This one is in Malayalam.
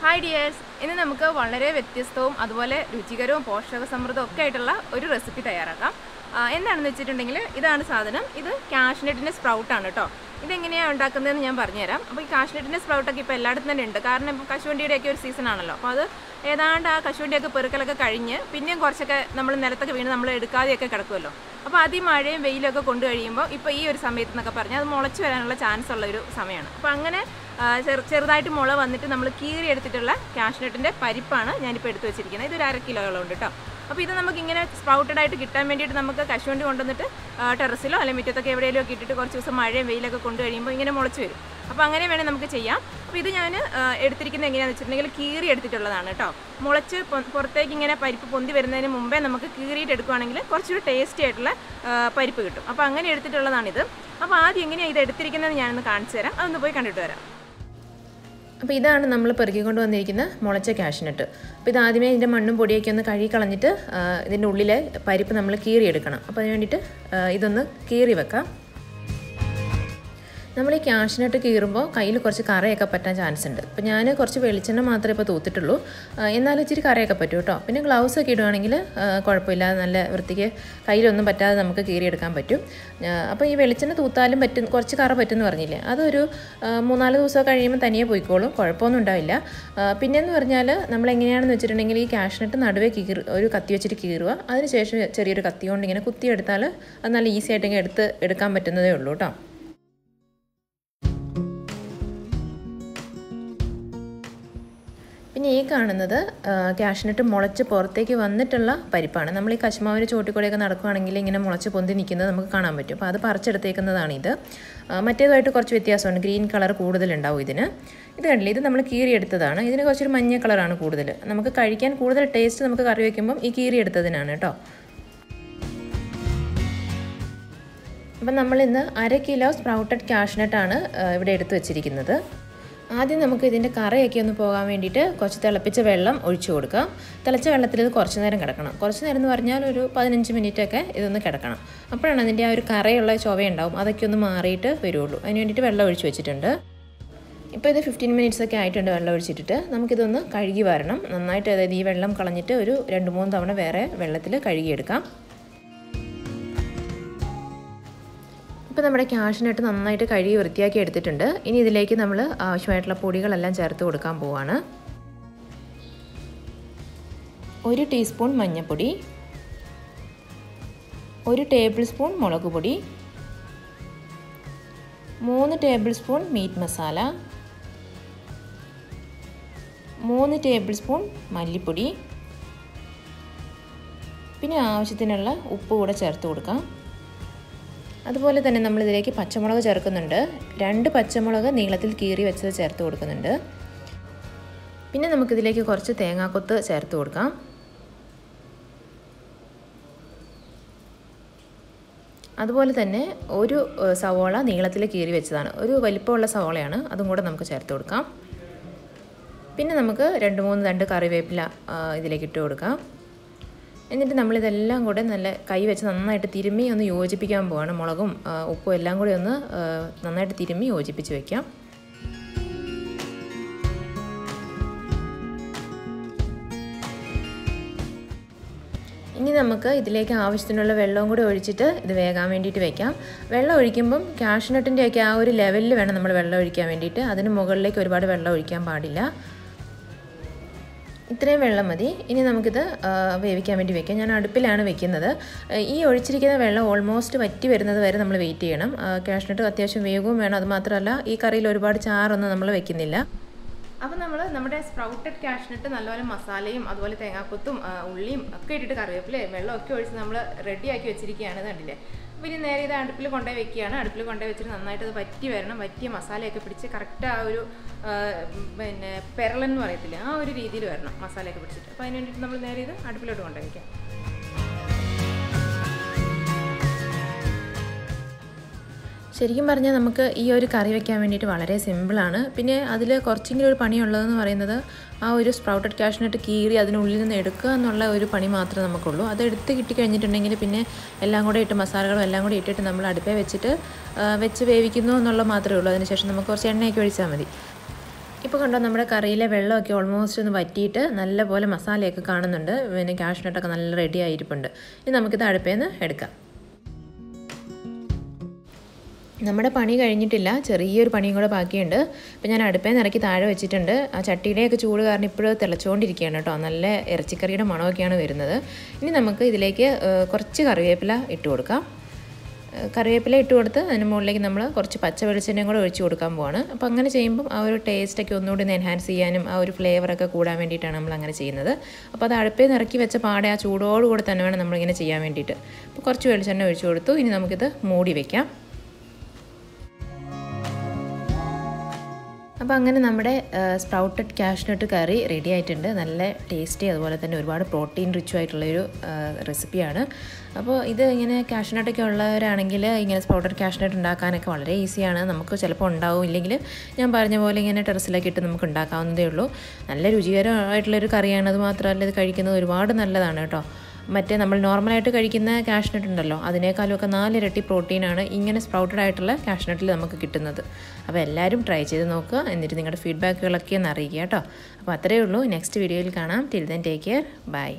Hi dears, ഇന്ന് നമുക്ക് വളരെ വ്യത്യസ്തവും അതുപോലെ രുചികരവും പോഷകസമൃദ്ധവും ഒക്കെ ആയിട്ടുള്ള ഒരു റെസിപ്പി തയ്യാറാക്കാം. എന്താണെന്ന് വെച്ചിട്ടുണ്ടെങ്കിൽ ഇതാണ് സാധനം. ഇത് കാഷ്നട്ടിന്റെ സ്പ്രൗട്ട് ആണ് കേട്ടോ. ഇതെങ്ങനെയാണ് ഉണ്ടാക്കുന്നതെന്ന് ഞാൻ പറഞ്ഞുതരാം. അപ്പോൾ ഈ കാഷ്നട്ടിന്റെ സ്പ്രൗട്ടൊക്കെ ഇപ്പോൾ എല്ലായിടത്തും തന്നെ ഉണ്ട്. കാരണം ഇപ്പോൾ കശുവണ്ടിയുടെയൊക്കെ ഒരു സീസൺ ആണല്ലോ. അപ്പോൾ അത് ഏതാണ്ട് ആ കശുവണ്ടിയൊക്കെ പെറുക്കലൊക്കെ കഴിഞ്ഞ് പിന്നെയും കുറച്ചൊക്കെ നമ്മൾ നിലത്തൊക്കെ വീണ് നമ്മൾ എടുക്കാതെയൊക്കെ കിടക്കുമല്ലോ. അപ്പോൾ മഴയും വെയിലൊക്കെ കൊണ്ടു കഴിയുമ്പോൾ ഇപ്പോൾ ഈ ഒരു സമയത്ത് എന്നൊക്കെ പറഞ്ഞാൽ അത് മുളച്ച് വരാനുള്ള ചാൻസ് ഉള്ള ഒരു സമയമാണ്. അപ്പോൾ അങ്ങനെ ചെറുതായിട്ട് മുള വന്നിട്ട് നമ്മൾ കീറി എടുത്തിട്ടുള്ള കാഷ്നട്ടിൻ്റെ പരിപ്പാണ് ഞാനിപ്പോൾ എടുത്ത് വെച്ചിരിക്കുന്നത്. ഇതൊരു 1/2 കിലോയോളം ഉണ്ട് കേട്ടോ. അപ്പോൾ ഇത് നമുക്കിങ്ങനെ സ്പ്രൗട്ടഡ് ആയിട്ട് കിട്ടാൻ വേണ്ടിയിട്ട് നമുക്ക് കശുവണ്ടി കൊണ്ടുവന്നിട്ട് ടെറസിലോ അല്ലെങ്കിൽ മുറ്റത്തൊക്കെ എവിടെയെങ്കിലും ഒക്കെ ഇട്ടിട്ട് കുറച്ച് ദിവസം മഴയും വെയിലൊക്കെ കൊണ്ടു കഴിയുമ്പോൾ ഇങ്ങനെ മുളച്ച് വരും. അപ്പോൾ അങ്ങനെ വേണേൽ നമുക്ക് ചെയ്യാം. അപ്പോൾ ഇത് ഞാൻ എടുത്തിരിക്കുന്നത് എങ്ങനെയാണെന്ന് വെച്ചിട്ടുണ്ടെങ്കിൽ കീറി എടുത്തിട്ടുള്ളതാണ് കേട്ടോ. മുളച്ച് പുറത്തേക്ക് ഇങ്ങനെ പരിപ്പ് പൊന്തി വരുന്നതിന് മുമ്പേ നമുക്ക് കീറിയിട്ട് എടുക്കുകയാണെങ്കിൽ കുറച്ചൊരു ടേസ്റ്റി ആയിട്ടുള്ള പരിപ്പ് കിട്ടും. അപ്പോൾ അങ്ങനെ എടുത്തിട്ടുള്ളതാണിത്. അപ്പോൾ ആദ്യം എങ്ങനെയാണ് ഇത് എടുത്തിരിക്കുന്നത് ഞാനൊന്ന് കാണിച്ചു തരാം. അതൊന്ന് പോയി കണ്ടിട്ട് വരാം. അപ്പോൾ ഇതാണ് നമ്മൾ പെറുക്കിക്കൊണ്ട് വന്നിരിക്കുന്ന മുളച്ച കാഷ്നട്ട്. അപ്പോൾ ഇത് ആദ്യമേ ഇതിൻ്റെ മണ്ണും പൊടിയൊക്കെ ഒന്ന് കഴുകി കളഞ്ഞിട്ട് ഇതിൻ്റെ ഉള്ളിലെ പരിപ്പ് നമ്മൾ കീറിയെടുക്കണം. അപ്പോൾ അതിന് വേണ്ടിയിട്ട് ഇതൊന്ന് കീറി വെക്കാം. നമ്മൾ ഈ കാഷ്നട്ട് കീറുമ്പോൾ കയ്യിൽ കുറച്ച് കറയൊക്കെ പറ്റാൻ ചാൻസ് ഉണ്ട്. അപ്പോൾ ഞാൻ കുറച്ച് വെളിച്ചെണ്ണ മാത്രമേ ഇപ്പോൾ തൂത്തിട്ടുള്ളൂ. എന്നാലും ഇച്ചിരി കറയൊക്കെ പറ്റും കേട്ടോ. പിന്നെ ഗ്ലൗസ് ഒക്കെ ഇടുകയാണെങ്കിൽ കുഴപ്പമില്ലാതെ നല്ല വൃത്തിക്ക് കയ്യിലൊന്നും പറ്റാതെ നമുക്ക് കീറിയെടുക്കാൻ പറ്റും. അപ്പോൾ ഈ വെളിച്ചെണ്ണ തൂത്താലും പറ്റും, കുറച്ച് കറ പറ്റുമെന്ന് പറഞ്ഞില്ലേ, അതൊരു 3-4 ദിവസം കഴിയുമ്പോൾ തനിയെ പോയിക്കോളും, കുഴപ്പമൊന്നും ഉണ്ടാവില്ല. പിന്നെയെന്ന് പറഞ്ഞാൽ നമ്മളെങ്ങനെയാണെന്ന് വെച്ചിട്ടുണ്ടെങ്കിൽ ഈ കാഷ്നട്ട് നടുവേ ഒരു കത്തി വെച്ചിട്ട് കീറുക. അതിനുശേഷം ചെറിയൊരു കത്തി കൊണ്ട് ഇങ്ങനെ കുത്തിയെടുത്താൽ അത് നല്ല ഈസി ആയിട്ടെങ്കിൽ എടുക്കാൻ പറ്റുന്നതേ ഉള്ളൂ കേട്ടോ. പിന്നെ ഈ കാണുന്നത് കാഷ്നട്ട് മുളച്ച് പുറത്തേക്ക് വന്നിട്ടുള്ള പരിപ്പാണ്. നമ്മൾ ഈ കശുമാവിൻ്റെ ചോട്ടിക്കൂടെയൊക്കെ നടക്കുകയാണെങ്കിൽ ഇങ്ങനെ മുളച്ച് പൊന്തി നിൽക്കുന്നത് നമുക്ക് കാണാൻ പറ്റും. അപ്പോൾ അത് പറിച്ചെടുത്തേക്കുന്നതാണിത്. മറ്റേതുമായിട്ട് കുറച്ച് വ്യത്യാസമുണ്ട്. ഗ്രീൻ കളർ കൂടുതലുണ്ടാവും ഇതിന്. ഇത് കണ്ടില്ലേ, ഇത് നമ്മൾ കീറിയെടുത്തതാണ്. ഇതിന് കുറച്ചൊരു മഞ്ഞ കളറാണ് കൂടുതൽ. നമുക്ക് കഴിക്കാൻ കൂടുതൽ ടേസ്റ്റ് നമുക്ക് കറി വയ്ക്കുമ്പം ഈ കീറിയെടുത്തതിനാണ് കേട്ടോ. അപ്പം നമ്മളിന്ന് 1/2 കിലോ സ്പ്രൗട്ടഡ് കാഷ്നട്ടാണ് ഇവിടെ എടുത്ത് വെച്ചിരിക്കുന്നത്. ആദ്യം നമുക്ക് ഇതിൻ്റെ കറയൊക്കെ ഒന്ന് പോകാൻ വേണ്ടിയിട്ട് കുറച്ച് തിളപ്പിച്ച വെള്ളം ഒഴിച്ചു കൊടുക്കാം. തിളച്ച വെള്ളത്തിൽ ഇത് കുറച്ച് നേരം കിടക്കണം. കുറച്ച് നേരം എന്ന് പറഞ്ഞാൽ ഒരു 15 മിനിറ്റൊക്കെ ഇതൊന്ന് കിടക്കണം. അപ്പോഴാണ് അതിൻ്റെ ആ ഒരു കറയുള്ള ചൊവയുണ്ടാവും, അതൊക്കെ ഒന്ന് മാറിയിട്ട് വരുള്ളൂ. അതിന് വേണ്ടിയിട്ട് വെള്ളം ഒഴിച്ച് വെച്ചിട്ടുണ്ട്. ഇപ്പോൾ ഇത് 15 മിനിറ്റ്സ് ഒക്കെ ആയിട്ടുണ്ട് വെള്ളം ഒഴിച്ചിട്ടിട്ട്. നമുക്കിതൊന്ന് കഴുകി വരണം നന്നായിട്ട്. അതായത് ഈ വെള്ളം കളഞ്ഞിട്ട് ഒരു 2-3 തവണ വേറെ വെള്ളത്തിൽ കഴുകിയെടുക്കാം. ഇപ്പോൾ നമ്മുടെ കാഷ്നട്ട് നന്നായിട്ട് കഴുകി വൃത്തിയാക്കി എടുത്തിട്ടുണ്ട്. ഇനി ഇതിലേക്ക് നമ്മൾ ആവശ്യമായിട്ടുള്ള പൊടികളെല്ലാം ചേർത്ത് കൊടുക്കാൻ പോവുകയാണ്. 1 ടീസ്പൂൺ മഞ്ഞൾപ്പൊടി, 1 ടേബിൾ സ്പൂൺ മുളക് പൊടി, 3 tablespoon meat masala, 3 tablespoon മല്ലിപ്പൊടി, പിന്നെ ആവശ്യത്തിനുള്ള ഉപ്പ് കൂടെ ചേർത്ത് കൊടുക്കാം. അതുപോലെ തന്നെ നമ്മളിതിലേക്ക് പച്ചമുളക് ചേർക്കുന്നുണ്ട്. 2 പച്ചമുളക് നീളത്തിൽ കീറി വെച്ചത് ചേർത്ത് കൊടുക്കുന്നുണ്ട്. പിന്നെ നമുക്കിതിലേക്ക് കുറച്ച് തേങ്ങാക്കൊത്ത് ചേർത്ത് കൊടുക്കാം. അതുപോലെ തന്നെ 1 സവോള നീളത്തിൽ കീറി വെച്ചതാണ്. ഒരു വലിപ്പമുള്ള സവോളയാണ്, അതും കൂടെ നമുക്ക് ചേർത്ത് കൊടുക്കാം. പിന്നെ നമുക്ക് 2-3 തണ്ട് കറിവേപ്പില ഇതിലേക്ക് ഇട്ട് കൊടുക്കാം. എന്നിട്ട് നമ്മളിതെല്ലാം കൂടെ നല്ല കൈ വെച്ച് നന്നായിട്ട് തിരുമ്മി ഒന്ന് യോജിപ്പിക്കാൻ പോവാണ്. മുളകും ഉപ്പും എല്ലാം കൂടി ഒന്ന് നന്നായിട്ട് തിരുമ്മി യോജിപ്പിച്ച് വയ്ക്കാം. ഇനി നമുക്ക് ഇതിലേക്ക് ആവശ്യത്തിനുള്ള വെള്ളവും കൂടി ഒഴിച്ചിട്ട് ഇത് വേകാൻ വേണ്ടിയിട്ട് വയ്ക്കാം. വെള്ളം ഒഴിക്കുമ്പം കാഷ്നട്ടിൻ്റെയൊക്കെ ആ ഒരു ലെവലിൽ വേണം നമ്മൾ വെള്ളം ഒഴിക്കാൻ വേണ്ടിയിട്ട്. അതിന് മുകളിലേക്ക് ഒരുപാട് വെള്ളം ഒഴിക്കാൻ പാടില്ല. ഇത്രയും വെള്ളം മതി. ഇനി നമുക്കിത് വേവിക്കാൻ വേണ്ടി വയ്ക്കാം. ഞാൻ അടുപ്പിലാണ് വെക്കുന്നത്. ഈ ഒഴിച്ചിരിക്കുന്ന വെള്ളം ഓൾമോസ്റ്റ് വറ്റി വരുന്നത് വരെ നമ്മൾ വെയിറ്റ് ചെയ്യണം. കാഷ്നട്ട് അത്യാവശ്യം വേഗവും വേണം. അതുമാത്രമല്ല ഈ കറിയിൽ ഒരുപാട് ചാറൊന്നും നമ്മൾ വെക്കുന്നില്ല. അപ്പോൾ നമ്മുടെ സ്പ്രൗട്ടഡ് കാഷ്നട്ട് നല്ലപോലെ മസാലയും അതുപോലെ തേങ്ങാക്കൊത്തും ഉള്ളിയും ഒക്കെ ഇട്ടിട്ട് കറിവേപ്പിലയും വെള്ളമൊക്കെ ഒഴിച്ച് നമ്മൾ റെഡിയാക്കി വെച്ചിരിക്കുകയാണ്. കണ്ടില്ലേ. പിന്നെ നേരെ ഇത് അടുപ്പിൽ കൊണ്ടുപോയി വെക്കുകയാണ്. അടുപ്പിൽ കൊണ്ടുപോയി വെച്ചിട്ട് നന്നായിട്ട് അത് വറ്റി വരണം. വറ്റിയ മസാലയൊക്കെ പിടിച്ച് കറക്റ്റ് ആ ഒരു പിന്നെ പെരളെന്ന് പറയത്തില്ല, ആ ഒരു രീതിയിൽ വരണം മസാലയൊക്കെ പിടിച്ചിട്ട്. അപ്പോൾ അതിന് വേണ്ടിയിട്ട് നമ്മൾ നേരെ ഇത് അടുപ്പിലോട്ട് കൊണ്ടുപോയി വയ്ക്കാം. ശരിക്കും പറഞ്ഞാൽ നമുക്ക് ഈ ഒരു കറി വയ്ക്കാൻ വേണ്ടിയിട്ട് വളരെ സിമ്പിളാണ്. പിന്നെ അതിൽ കുറച്ചെങ്കിലും ഒരു പണിയുള്ളതെന്ന് പറയുന്നത് ആ ഒരു സ്പ്രൗട്ടഡ് കാഷ്നട്ട് കീറി അതിനുള്ളിൽ നിന്ന് എടുക്കുക എന്നുള്ള ഒരു പണി മാത്രമേ നമുക്കുള്ളൂ. അത് എടുത്ത് കിട്ടിക്കഴിഞ്ഞിട്ടുണ്ടെങ്കിൽ പിന്നെ എല്ലാം കൂടെ ഇട്ട് മസാലകളും എല്ലാം കൂടി ഇട്ടിട്ട് നമ്മൾ അടുപ്പേ വെച്ച് വേവിക്കുന്നു എന്നുള്ള മാത്രമേ ഉള്ളൂ. അതിനുശേഷം നമുക്ക് കുറച്ച് എണ്ണയൊക്കെ ഒഴിച്ചാൽ മതി. ഇപ്പോൾ കണ്ടോ നമ്മുടെ കറിയിലെ വെള്ളമൊക്കെ ഓൾമോസ്റ്റ് ഒന്ന് വറ്റിയിട്ട് നല്ലപോലെ മസാലയൊക്കെ കാണുന്നുണ്ട്. പിന്നെ കാഷ്നട്ടൊക്കെ നല്ല റെഡി ആയിരിപ്പുണ്ട്. ഇനി നമുക്കിത് അടുപ്പേന്ന് എടുക്കാം. നമ്മുടെ പണി കഴിഞ്ഞിട്ടില്ല, ചെറിയൊരു പണിയും കൂടെ ബാക്കിയുണ്ട്. അപ്പോൾ ഞാൻ അടുപ്പേന്ന് ഇറക്കി താഴെ വെച്ചിട്ടുണ്ട്. ആ ചട്ടിയുടെയൊക്കെ ചൂട് കാരണം ഇപ്പോഴും തിളച്ചുകൊണ്ടിരിക്കുകയാണ് കേട്ടോ. നല്ല ഇറച്ചിക്കറിയുടെ മണമൊക്കെയാണ് വരുന്നത്. ഇനി നമുക്ക് ഇതിലേക്ക് കുറച്ച് കറിവേപ്പില ഇട്ട് കൊടുക്കാം. കറിവേപ്പില ഇട്ട് കൊടുത്ത് അതിന് മുകളിലേക്ക് നമ്മൾ കുറച്ച് പച്ച വെളിച്ചെണ്ണയും കൂടെ ഒഴിച്ച് കൊടുക്കാൻ പോവാണ്. അപ്പോൾ അങ്ങനെ ചെയ്യുമ്പം ആ ഒരു ടേസ്റ്റൊക്കെ ഒന്നുകൂടി ഒന്ന് എൻഹാൻസ് ചെയ്യാനും ആ ഒരു ഫ്ലേവറൊക്കെ കൂടാൻ വേണ്ടിയിട്ടാണ് നമ്മൾ അങ്ങനെ ചെയ്യുന്നത്. അപ്പോൾ അത് അടുപ്പേന്ന് ഇറക്കി വെച്ച പാടെ ആ ചൂടോടുകൂടെ തന്നെ വേണം നമ്മളിങ്ങനെ ചെയ്യാൻ വേണ്ടിയിട്ട്. അപ്പോൾ കുറച്ച് വെളിച്ചെണ്ണ ഒഴിച്ച് കൊടുത്തു. ഇനി നമുക്കിത് മൂടി വയ്ക്കാം. അപ്പോൾ അങ്ങനെ നമ്മുടെ സ്പ്രൗട്ടഡ് കാഷ്നട്ട് കറി റെഡി ആയിട്ടുണ്ട്. നല്ല ടേസ്റ്റി, അതുപോലെ തന്നെ ഒരുപാട് പ്രോട്ടീൻ റിച്ചും ആയിട്ടുള്ളൊരു റെസിപ്പിയാണ്. അപ്പോൾ ഇത് ഇങ്ങനെ കാഷ്നട്ടൊക്കെ ഉള്ളവരാണെങ്കിൽ ഇങ്ങനെ സ്പ്രൗട്ടഡ് കാഷ്നട്ട് ഉണ്ടാക്കാനൊക്കെ വളരെ ഈസിയാണ്. നമുക്ക് ചിലപ്പോൾ ഉണ്ടാവും, ഇല്ലെങ്കിൽ ഞാൻ പറഞ്ഞ പോലെ ഇങ്ങനെ ടെറസിലൊക്കെ ഇട്ട് നമുക്ക് ഉണ്ടാക്കാവുന്നതേ ഉള്ളൂ. നല്ല രുചികരമായിട്ടുള്ളൊരു കറിയാണ്. അത് മാത്രമല്ല ഇത് കഴിക്കുന്നത് ഒരുപാട് നല്ലതാണ് കേട്ടോ. മറ്റേ നമ്മൾ നോർമലായിട്ട് കഴിക്കുന്ന കാഷ്നട്ട് ഉണ്ടല്ലോ, അതിനേക്കാളുമൊക്കെ 4 ഇരട്ടി പ്രോട്ടീനാണ് ഇങ്ങനെ സ്പ്രൗട്ടഡ് ആയിട്ടുള്ള കാഷ്നട്ടിൽ നമുക്ക് കിട്ടുന്നത്. അപ്പോൾ എല്ലാവരും ട്രൈ ചെയ്ത് നോക്കുക. എന്നിട്ട് നിങ്ങളുടെ ഫീഡ്ബാക്കുകളൊക്കെ ഒന്ന് അറിയിക്കുക കേട്ടോ. അപ്പോൾ അത്രയേ ഉള്ളൂ. നെക്സ്റ്റ് വീഡിയോയിൽ കാണാം. Till then take care. By.